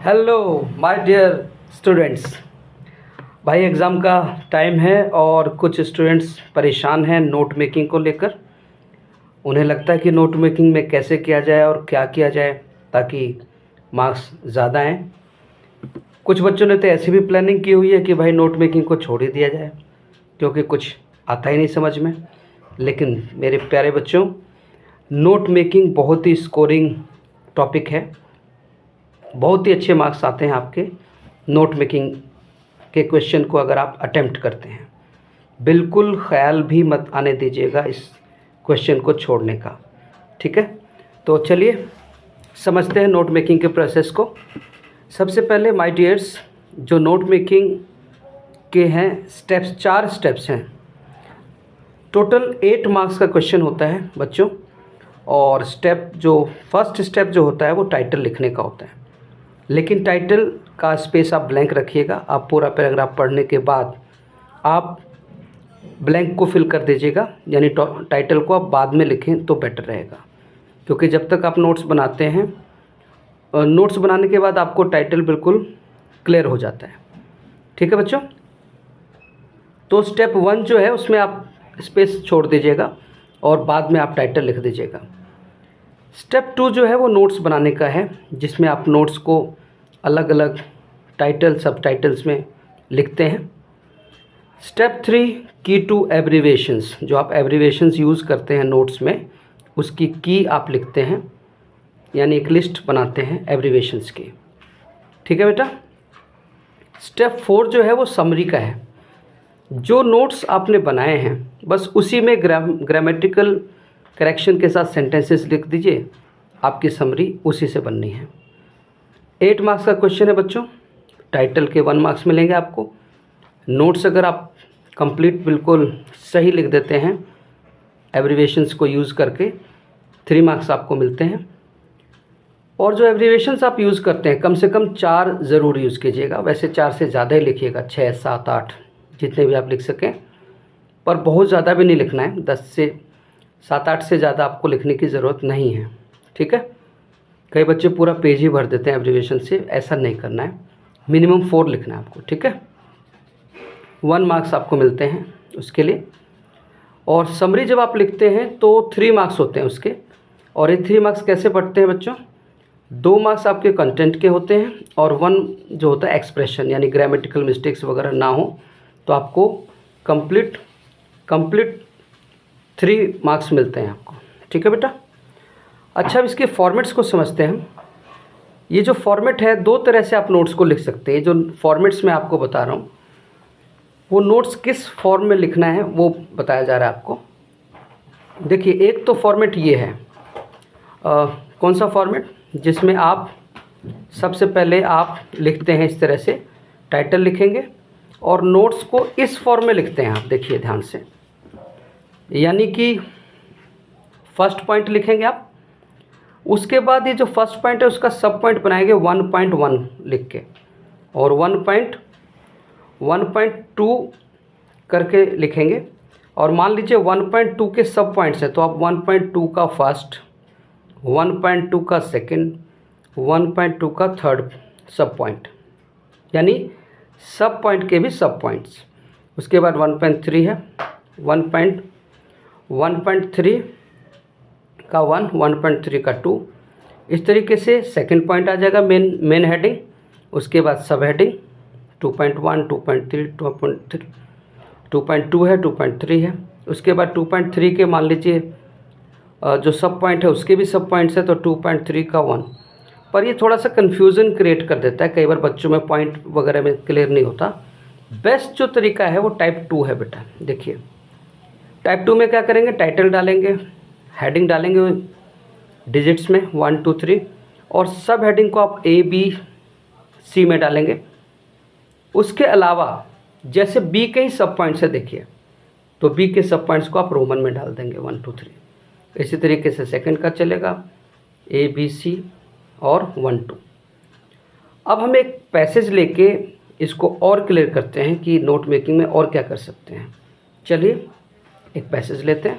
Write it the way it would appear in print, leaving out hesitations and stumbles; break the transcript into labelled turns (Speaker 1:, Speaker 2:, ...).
Speaker 1: Hello my dear students. भाई exam का time है और कुछ स्टूडेंट्स परेशान हैं नोट मेकिंग को लेकर। उन्हें लगता है कि नोट मेकिंग में कैसे किया जाए और क्या किया जाए ताकि मार्क्स ज़्यादा आएँ। कुछ बच्चों ने तो ऐसी भी प्लानिंग की हुई है कि भाई नोट मेकिंग को छोड़ ही दिया जाए क्योंकि कुछ आता ही नहीं समझ में। लेकिन मेरे प्यारे बच्चों, नोट मेकिंग बहुत ही स्कोरिंग टॉपिक है। बहुत ही अच्छे मार्क्स आते हैं आपके नोट मेकिंग के क्वेश्चन को अगर आप अटेम्प्ट करते हैं। बिल्कुल ख्याल भी मत आने दीजिएगा इस क्वेश्चन को छोड़ने का, ठीक है। तो चलिए समझते हैं नोट मेकिंग के प्रोसेस को। सबसे पहले माय डियर्स, जो नोट मेकिंग के हैं स्टेप्स, 4 स्टेप्स हैं। टोटल 8 मार्क्स का क्वेश्चन होता है बच्चों। और फर्स्ट स्टेप जो होता है वो टाइटल लिखने का होता है। लेकिन टाइटल का स्पेस आप ब्लैंक रखिएगा। आप पूरा पैराग्राफ पढ़ने के बाद आप ब्लैंक को फिल कर दीजिएगा, यानी टाइटल को आप बाद में लिखें तो बेटर रहेगा। क्योंकि जब तक आप नोट्स बनाते हैं, नोट्स बनाने के बाद आपको टाइटल बिल्कुल क्लियर हो जाता है, ठीक है बच्चों। तो स्टेप 1 जो है उसमें आप स्पेस छोड़ दीजिएगा और बाद में आप टाइटल लिख दीजिएगा। स्टेप 2 जो है वो नोट्स बनाने का है, जिसमें आप नोट्स को अलग अलग टाइटल सब टाइटल्स में लिखते हैं। स्टेप 3 की टू एब्रीवेशंस, जो आप एब्रीवेशंस यूज़ करते हैं नोट्स में उसकी की आप लिखते हैं, यानी एक लिस्ट बनाते हैं एब्रीवेशंस की, ठीक है बेटा। स्टेप 4 जो है वो समरी का है। जो नोट्स आपने बनाए हैं बस उसी में ग्रामेटिकल करेक्शन के साथ सेंटेंसेस लिख दीजिए, आपकी समरी उसी से बननी है। 8 मार्क्स का क्वेश्चन है बच्चों। टाइटल के 1 मार्क्स मिलेंगे आपको। नोट्स अगर आप कंप्लीट बिल्कुल सही लिख देते हैं एब्रीवेशंस को यूज़ करके, 3 मार्क्स आपको मिलते हैं। और जो एब्रीवेशंस आप यूज़ करते हैं कम से कम 4 ज़रूर यूज़ कीजिएगा। वैसे 4 से ज़्यादा ही लिखिएगा, 6, 7, 8 जितने भी आप लिख सकें, पर बहुत ज़्यादा भी नहीं लिखना है। 10 से 7-8 से ज़्यादा आपको लिखने की ज़रूरत नहीं है, ठीक है। कई बच्चे पूरा पेज ही भर देते हैं एब्रीवेशन से, ऐसा नहीं करना है। मिनिमम 4 लिखना है आपको, ठीक है। 1 मार्क्स आपको मिलते हैं उसके लिए। और समरी जब आप लिखते हैं तो 3 मार्क्स होते हैं उसके। और ये 3 मार्क्स कैसे बढ़ते हैं बच्चों? 2 मार्क्स आपके कंटेंट के होते हैं और 1 जो होता है एक्सप्रेशन, यानी ग्रामेटिकल मिस्टेक्स वगैरह ना हो तो आपको कंप्लीट 3 मार्क्स मिलते हैं आपको, ठीक है बेटा। अच्छा, अब इसके फॉर्मेट्स को समझते हैं हम। ये जो फॉर्मेट है, 2 तरह से आप नोट्स को लिख सकते हैं। जो फॉर्मेट्स मैं आपको बता रहा हूँ वो नोट्स किस फॉर्म में लिखना है वो बताया जा रहा है आपको। देखिए, एक तो फॉर्मेट ये है, कौन सा फॉर्मेट, जिसमें आप सबसे पहले आप लिखते हैं इस तरह से, टाइटल लिखेंगे और नोट्स को इस फॉर्म में लिखते हैं आप। देखिए ध्यान से, यानी कि फर्स्ट पॉइंट लिखेंगे आप, उसके बाद ये जो फर्स्ट पॉइंट है उसका सब पॉइंट बनाएंगे 1.1 लिख के, और 1.2 करके लिखेंगे। और मान लीजिए 1.2 के सब पॉइंट्स हैं तो आप 1.2 का फर्स्ट, 1.2 का सेकंड, 1.2 का थर्ड सब पॉइंट, यानी सब पॉइंट के भी सब पॉइंट्स। उसके बाद 1.3 है, 1.3 का 1, 1.3 का 2, इस तरीके से सेकंड पॉइंट आ जाएगा मेन हेडिंग। उसके बाद सब हेडिंग 2.1, 2.3, 2.2 है, 2.3 है। उसके बाद 2.3 के मान लीजिए जो सब पॉइंट है उसके भी सब पॉइंट्स है तो 2.3 का 1। पर ये थोड़ा सा कन्फ्यूज़न क्रिएट कर देता है, कई बार बच्चों में पॉइंट वगैरह में क्लियर नहीं होता। बेस्ट जो तरीका है वो टाइप 2 है बेटा। देखिए टाइप 2 में क्या करेंगे, टाइटल डालेंगे, हेडिंग डालेंगे डिजिट्स में 1, 2, 3, और सब हेडिंग को आप ABC में डालेंगे। उसके अलावा जैसे B के ही सब पॉइंट्स है, देखिए, तो B के सब पॉइंट्स को आप रोमन में डाल देंगे 1, 2, 3। इसी तरीके से सेकंड का चलेगा ABC और 1, 2। अब हम एक पैसेज लेके इसको और क्लियर करते हैं कि नोट मेकिंग में और क्या कर सकते हैं। चलिए एक पैसेज लेते हैं।